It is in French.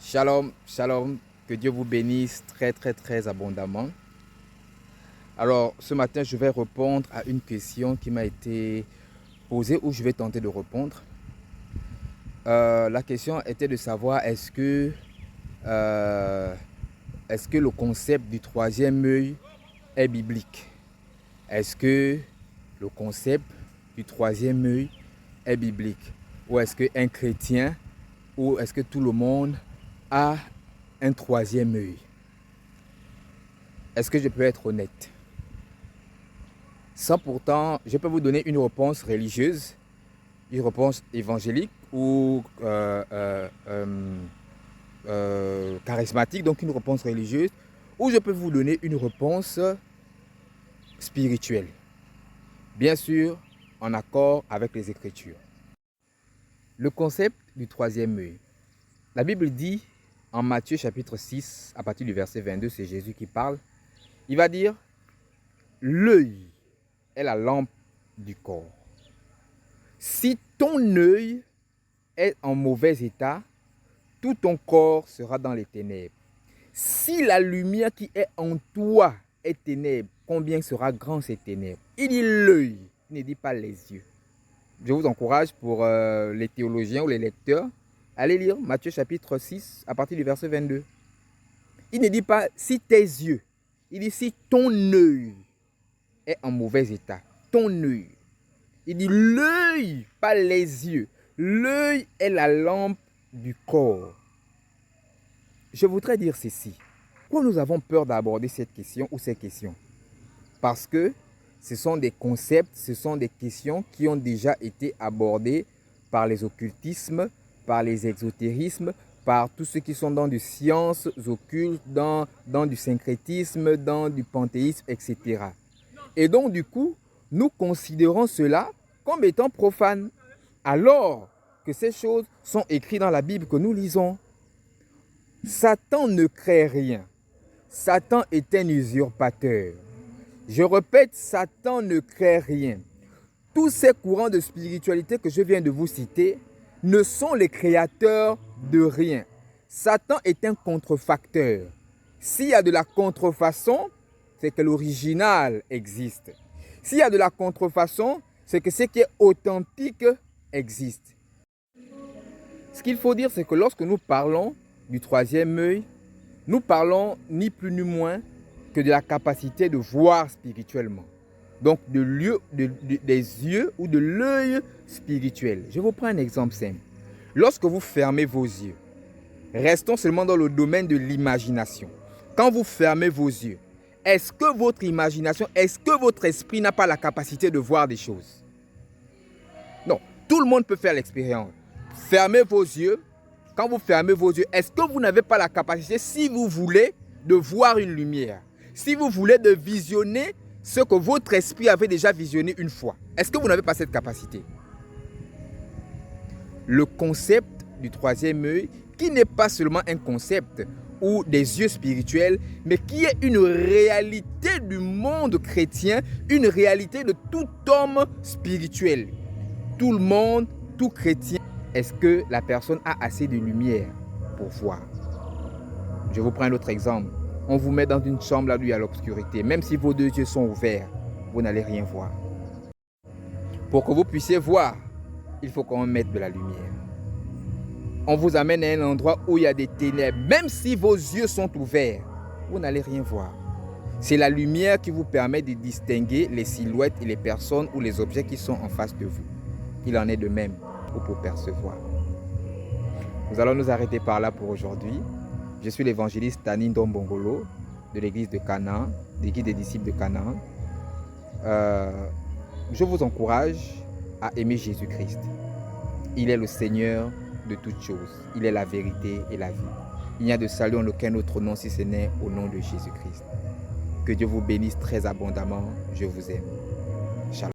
Shalom, shalom, que Dieu vous bénisse très abondamment. Alors, ce matin, je vais répondre à une question qui m'a été posée ou je vais tenter de répondre. La question était de savoir euh, est-ce que le concept du troisième œil est biblique? Est-ce que le concept du troisième œil est biblique? Ou est-ce qu'un chrétien, ou est-ce que tout le monde a un troisième œil? Est-ce que je peux être honnête? Sans pourtant, je peux vous donner une réponse religieuse, une réponse évangélique ou charismatique, donc une réponse religieuse, ou je peux vous donner une réponse spirituelle. Bien sûr, en accord avec les Écritures. Le concept du troisième œil. La Bible dit en Matthieu chapitre 6, à partir du verset 22, c'est Jésus qui parle. Il va dire, l'œil est la lampe du corps. Si ton œil est en mauvais état, tout ton corps sera dans les ténèbres. Si la lumière qui est en toi est ténèbre, combien sera grand ces ténèbres? Il dit l'œil, il ne dit pas les yeux. Je vous encourage pour les théologiens ou les lecteurs, allez lire Matthieu chapitre 6 à partir du verset 22. Il ne dit pas si tes yeux, il dit si ton œil est en mauvais état, ton œil. Il dit l'œil, pas les yeux. L'œil est la lampe du corps. Je voudrais dire ceci. Pourquoi nous avons peur d'aborder cette question ou ces questions? Parce que ce sont des concepts, ce sont des questions qui ont déjà été abordées par les occultismes, par les exotérismes, par tous ceux qui sont dans des sciences occultes, dans du syncrétisme, dans du panthéisme, etc. Et donc, du coup, nous considérons cela comme étant profane, alors que ces choses sont écrites dans la Bible que nous lisons. Satan ne crée rien. Satan est un usurpateur. Je répète, Satan ne crée rien. Tous ces courants de spiritualité que je viens de vous citer ne sont les créateurs de rien. Satan est un contrefacteur. S'il y a de la contrefaçon, c'est que l'original existe. S'il y a de la contrefaçon, c'est que ce qui est authentique existe. Ce qu'il faut dire, c'est que lorsque nous parlons du troisième œil, nous parlons ni plus ni moins que de la capacité de voir spirituellement. Donc des yeux ou de l'œil spirituel. Je vous prends un exemple simple. Lorsque vous fermez vos yeux, restons seulement dans le domaine de l'imagination. Quand vous fermez vos yeux, est-ce que votre imagination, est-ce que votre esprit n'a pas la capacité de voir des choses? Non, tout le monde peut faire l'expérience. Fermez vos yeux. Quand vous fermez vos yeux, est-ce que vous n'avez pas la capacité, si vous voulez, de voir une lumière? Si vous voulez de visionner ce que votre esprit avait déjà visionné une fois, est-ce que vous n'avez pas cette capacité? Le concept du troisième œil, qui n'est pas seulement un concept ou des yeux spirituels, mais qui est une réalité du monde chrétien, une réalité de tout homme spirituel. Tout le monde, tout chrétien, est-ce que la personne a assez de lumière pour voir? Je vous prends un autre exemple. On vous met dans une chambre là où il y a l'obscurité. Même si vos deux yeux sont ouverts, vous n'allez rien voir. Pour que vous puissiez voir, il faut qu'on mette de la lumière. On vous amène à un endroit où il y a des ténèbres. Même si vos yeux sont ouverts, vous n'allez rien voir. C'est la lumière qui vous permet de distinguer les silhouettes et les personnes ou les objets qui sont en face de vous. Il en est de même pour percevoir. Nous allons nous arrêter par là pour aujourd'hui. Je suis l'évangéliste Tani Ndombongolo de l'église de Canaan, de l'église des disciples de Canaan. Je vous encourage à aimer Jésus-Christ. Il est le Seigneur de toutes choses. Il est la vérité et la vie. Il n'y a de salut en aucun autre nom si ce n'est au nom de Jésus-Christ. Que Dieu vous bénisse très abondamment. Je vous aime.